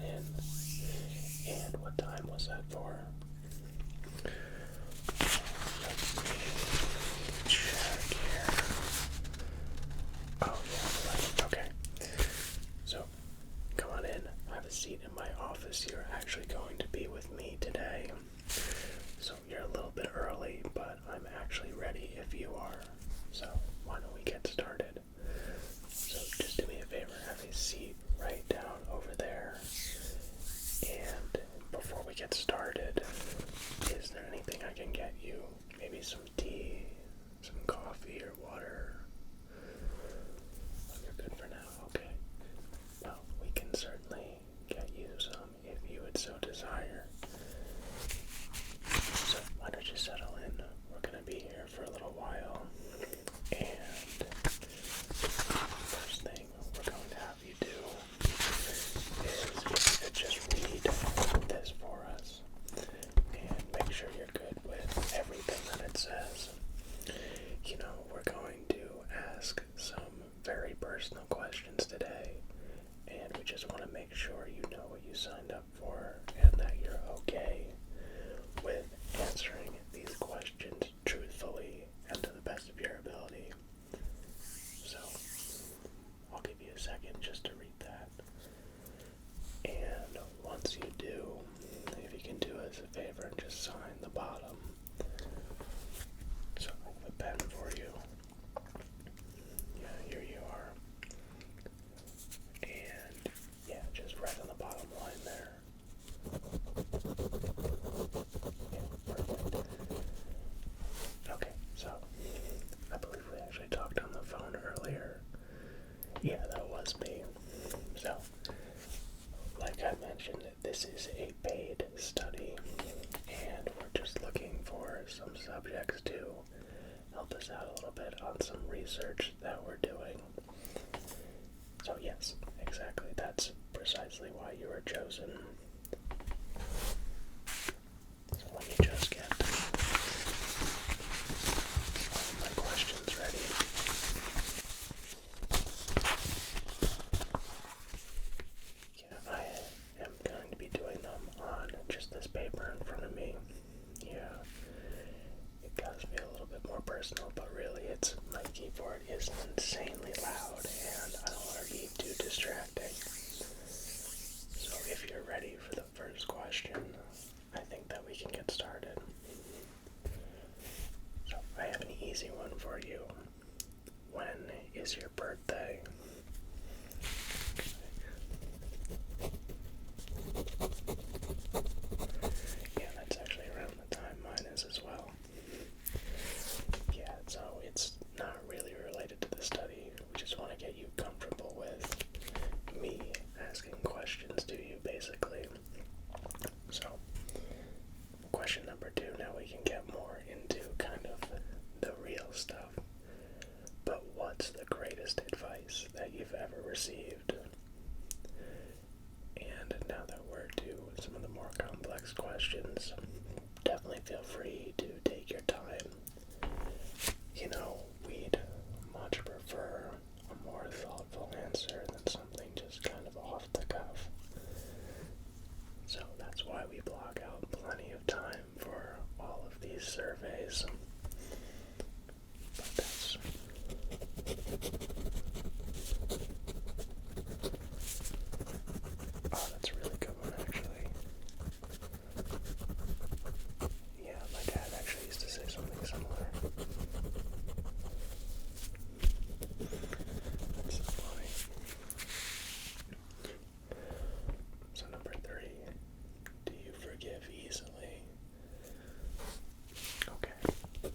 in. And what time was that for? Let's check here. Oh yeah, right. Okay. So, come on in. Have a seat in my office. You're actually going to be with me today. So you're a little bit early, but I'm actually ready if you are. So why don't we get started? So just do me a favor, have a seat right down over there. And before we get started, is there anything I can get you? Maybe some tea, some coffee or water? Oh, you're good for now, okay. Well, we can certainly get you some if you would so desire. So why don't you settle in? We're going to be here for a little while. And first thing we're going to have you do is if you could just read this for us and make sure you're good with everything that it says. You know, we're going to ask some very personal questions today, and we just want to make sure you know what you signed up for and that you're okay with answering these questions truthfully and to the best of your ability. So, I'll give you a second just to read that. And once you do, if you can do us a favor and just sign the bottom. So, I have a pen for you. Yeah, here you are. And, yeah, just right on the bottom line there. Yeah, perfect. Okay, so, I believe we actually talked on the phone earlier. Yeah, that was me. So, like I mentioned, this is a paid study, and we're just looking for some subjects to help us out a little bit on some research that we're doing. So yes, exactly, that's precisely why you were chosen. So let me just get all my questions ready. Yeah, I am going to be doing them on just this paper in front of me. Yeah, it got me a little bit more personal, but really my keyboard is insanely loud and I don't want to be too distracting. So if you're ready for the first question, I think that we can get started. So I have an easy one for you. When is your birthday? Yeah, that's actually around the time mine is as well. Yeah, so it's not really related to the study. We just want to get you comfortable with me asking questions to you, basically. So, question number 2, now we can get more into kind of the real stuff. But what's the greatest advice that you've ever received? And now that we're to some of the more complex questions, definitely feel free to take your time. You know, we'd much prefer a more thoughtful answer than something just kind of off the cuff. So that's why we block out plenty of time for all of these surveys. But that's... Oh, that's a really good one, actually. Yeah, my dad actually used to say something similar. That's so funny. So number 3, do you forgive easily? Okay.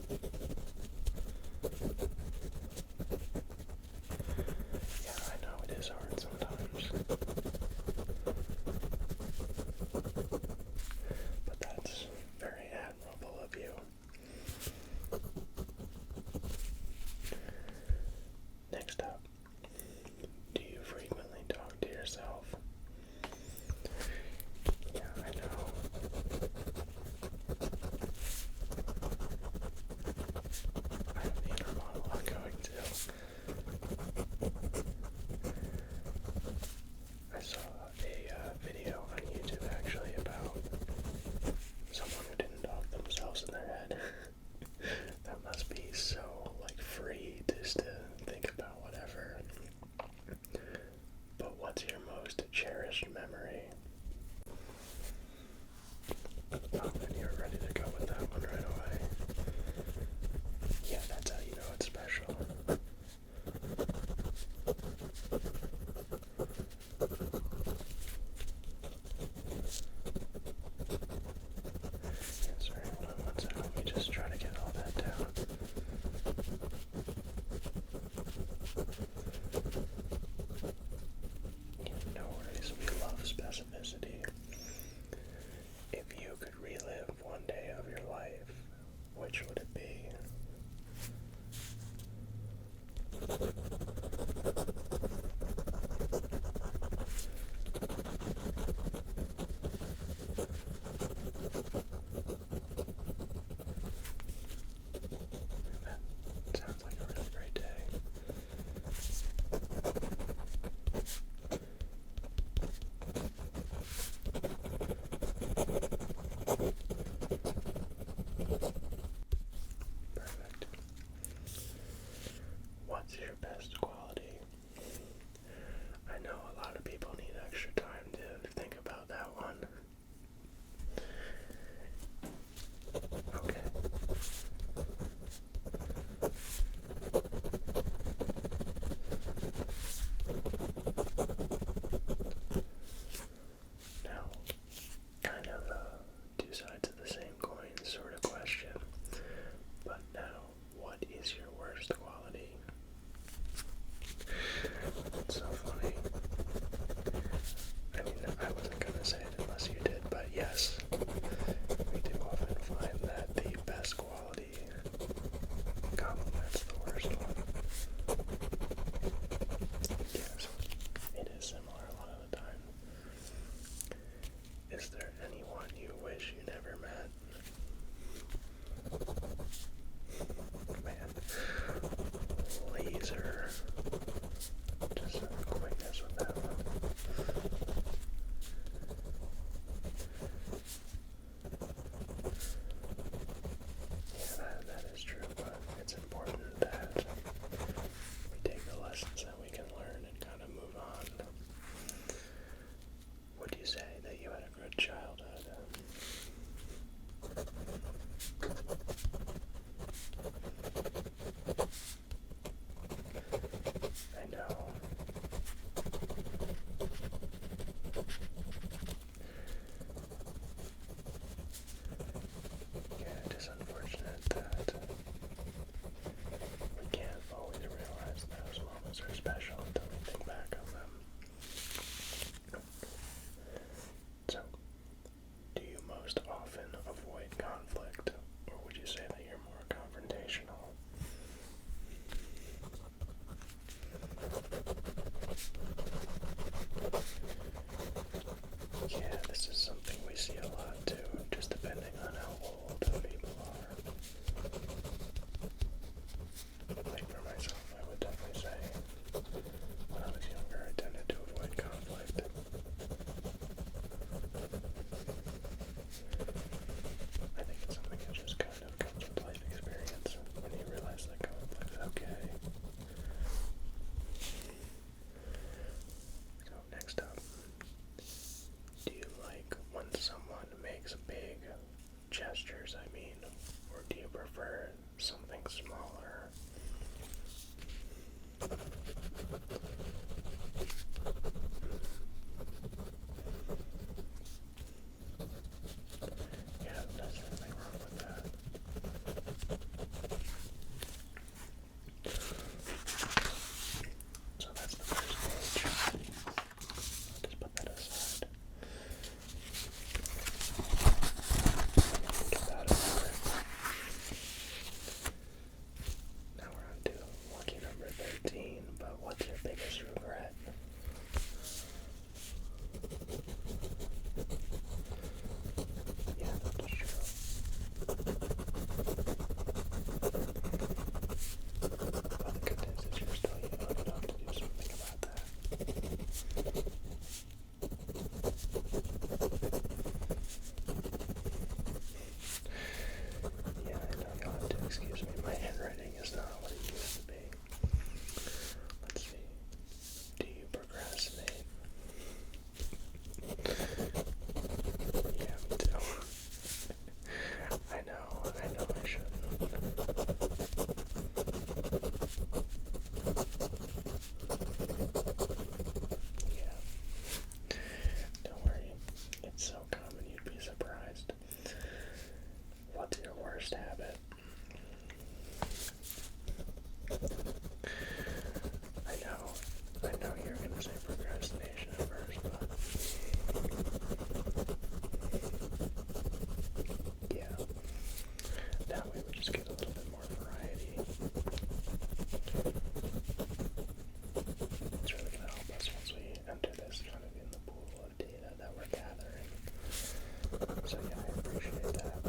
So yeah, I appreciate that.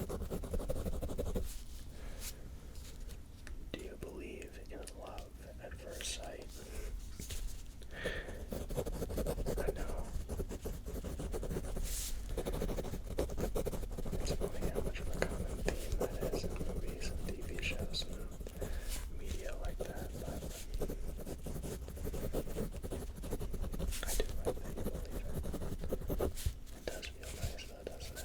Do you believe in love at first sight? I know. It's funny how much of a common theme that is in movies and TV shows and media like that, but I do like that you believe it. It does feel nice though, doesn't it?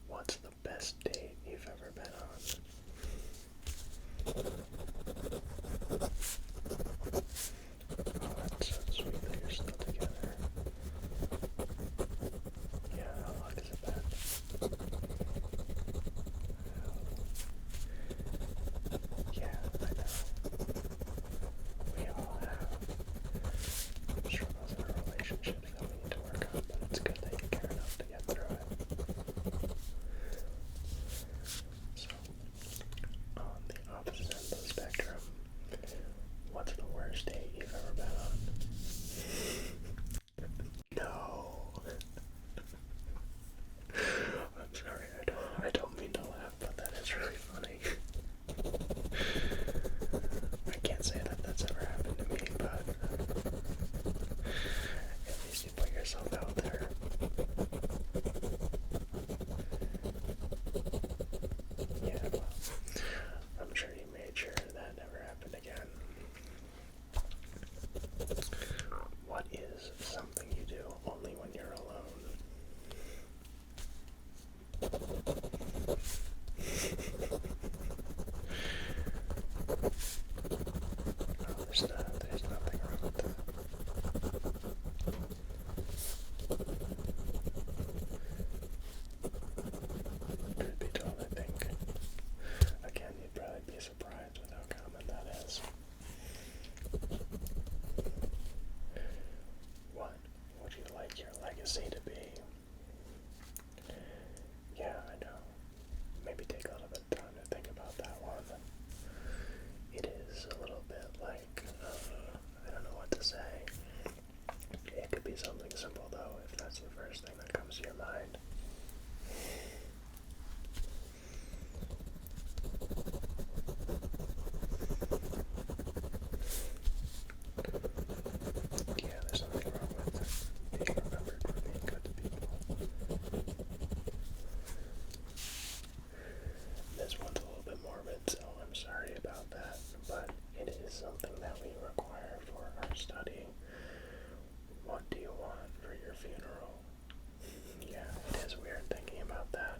What's the best date you've ever been on? Oh, that's so sweet that you're still together. Yeah, how long has it been? Yeah, I know. We all have struggles in our relationships that we need to work on, but it's good that you care enough to get through it. So, on the opposite end of the spectrum, what's the worst date you've ever been on? No. I'm sorry, I don't mean to laugh, but that is really funny. I can't say that that's ever happened to me, but at least you put yourself out there. Yeah, well, I'm sure you made sure that never happened again. What is something you do only when you're alone? Oh, there's nothing wrong with that. Truth be told, I think, again, you'd probably be surprised with how common that is. What would you like your legacy to be? Yeah, I know. Maybe take a little bit of time to think about that one. It is a little bit like, I don't know what to say. It could be something simple though, if that's the first thing that comes to your mind. Yeah, there's nothing wrong with being remembered for being good to people. This one's a little bit morbid, so I'm sorry about that, but it is something that we require for our study. What do you want for your funeral? Yeah, it is weird thinking about that.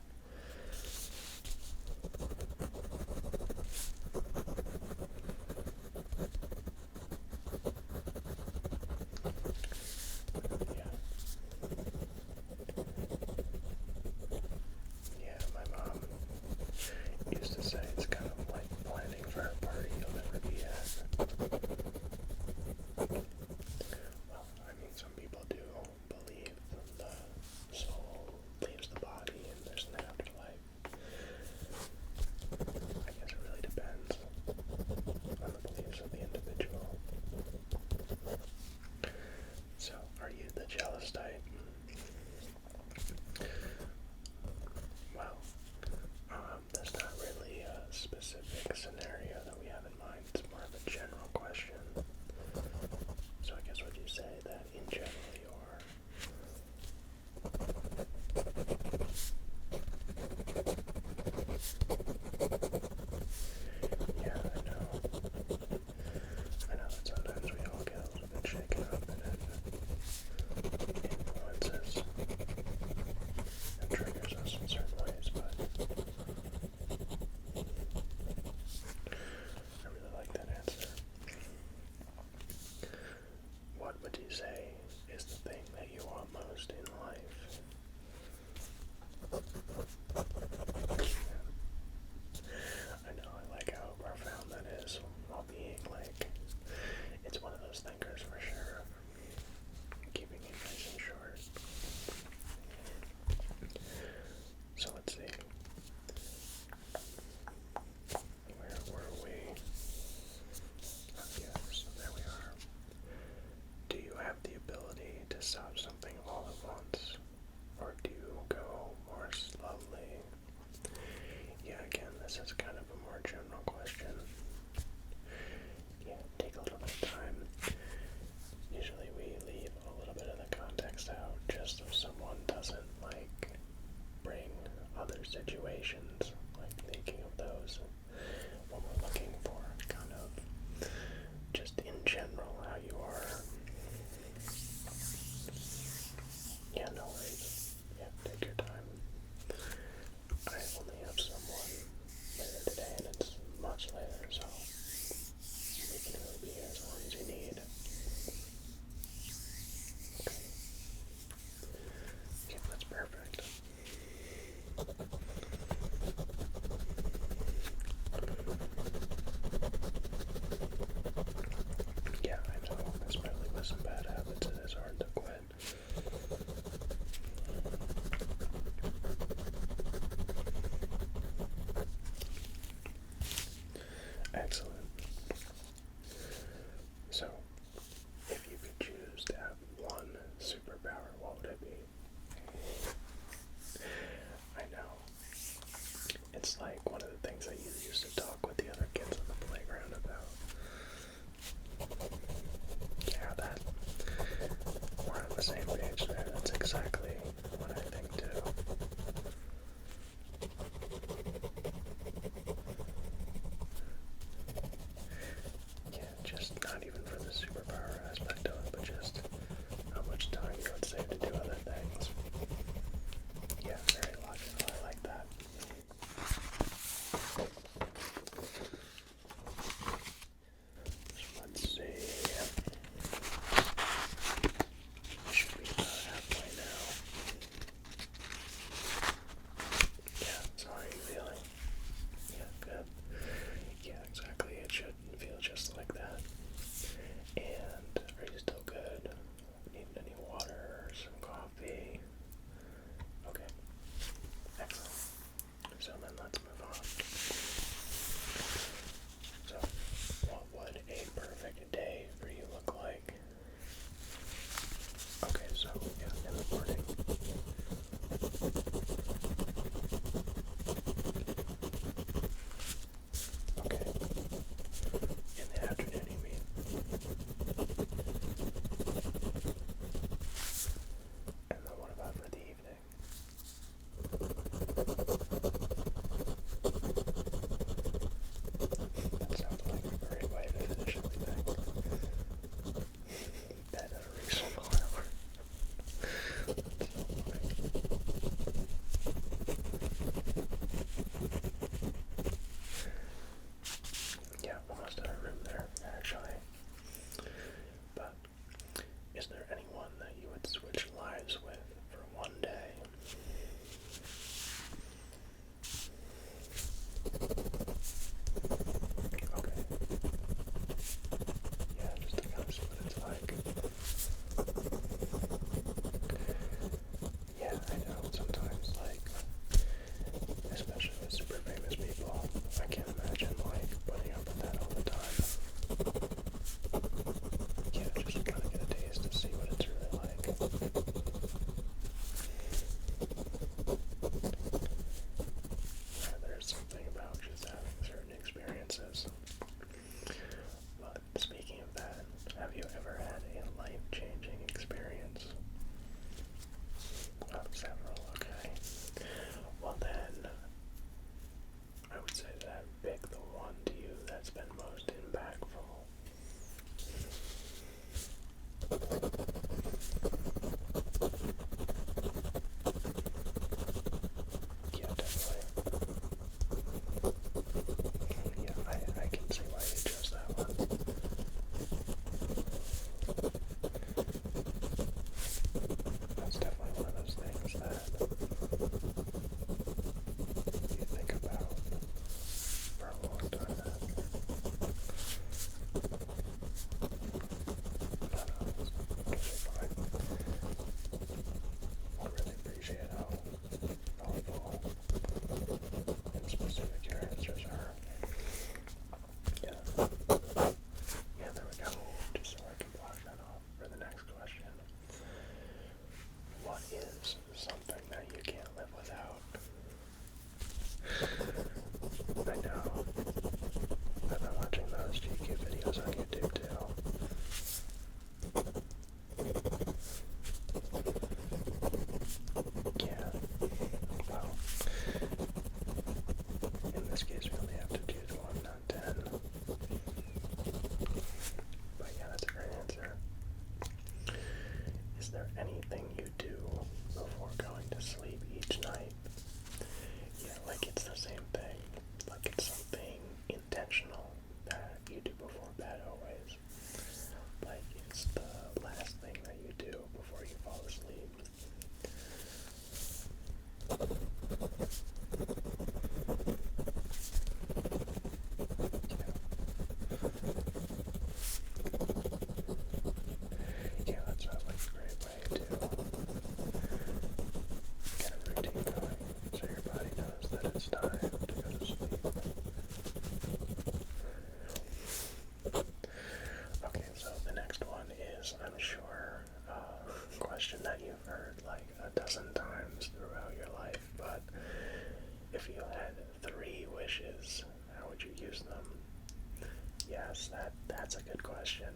question.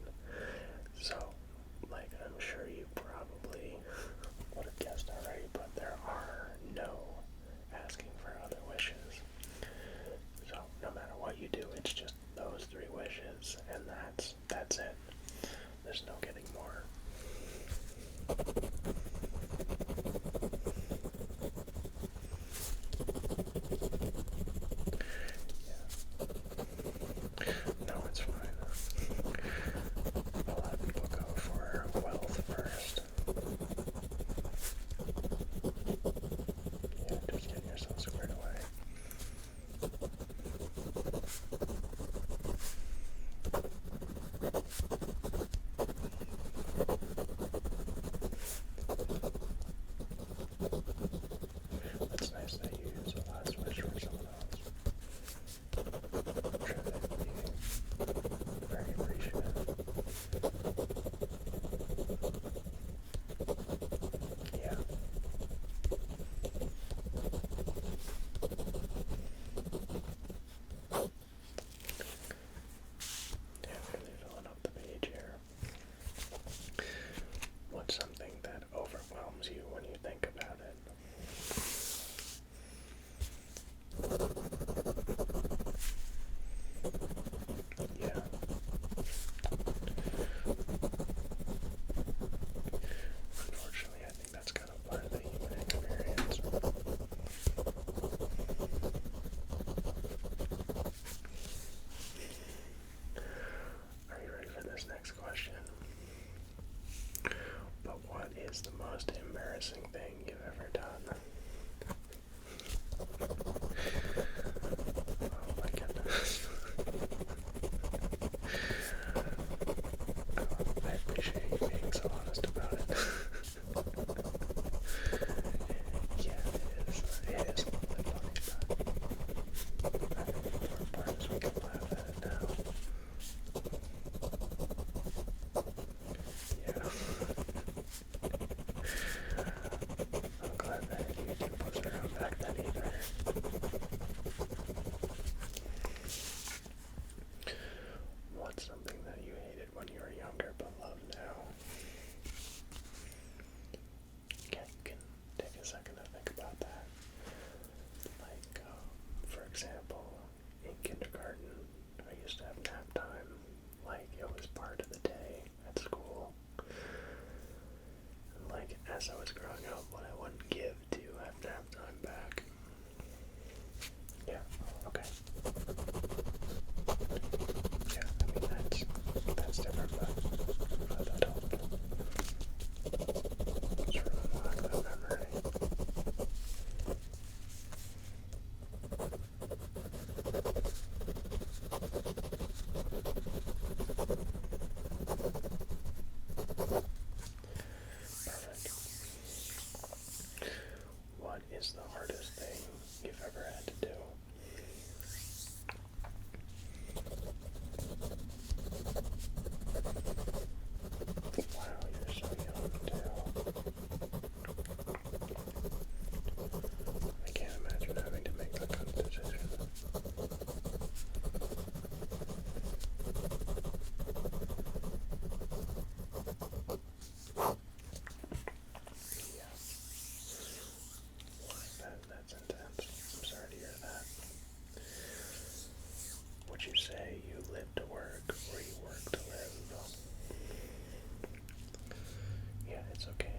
So, like, I'm sure you probably would have guessed already, but there are no asking for other wishes. So, no matter what you do, it's just those 3 wishes, and that's it. There's no getting more. No, it's fine. A lot of people go for wealth first. Yeah, just get yourself squared away. It's nice that you use a last wish for someone else. I'm sure they'd be very appreciative. Yeah. Yeah, really filling up the page here. What's something that overwhelms you when you think about it? Yeah. Unfortunately, I think that's kind of part of the human experience. Are you ready for this next question? But what is the most embarrassing thing you've ever done? Oh my goodness. I appreciate you being so honest about it. Yeah, it is a little bit funny, but I think the important part is we can laugh at it now. Yeah. I'm glad that YouTube wasn't around back then either. What's something that you hated when you were younger but love now? Okay, you can take a second to think about that. Like, for example, in kindergarten, I used to have nap time. Like, it was part of the day at school. And, like, as I was growing up, what I wouldn't give to have nap time back. Yeah, okay. Yeah, I mean, that's different, but that helped. Sort of unlock that memory. Perfect. What is the hardest thing you've ever had to do? Wow, you're so young too. I can't imagine having to make that kind of decision. Yeah. That's intense. I'm sorry to hear that. Would you say you live to work or you work to live? Yeah, it's okay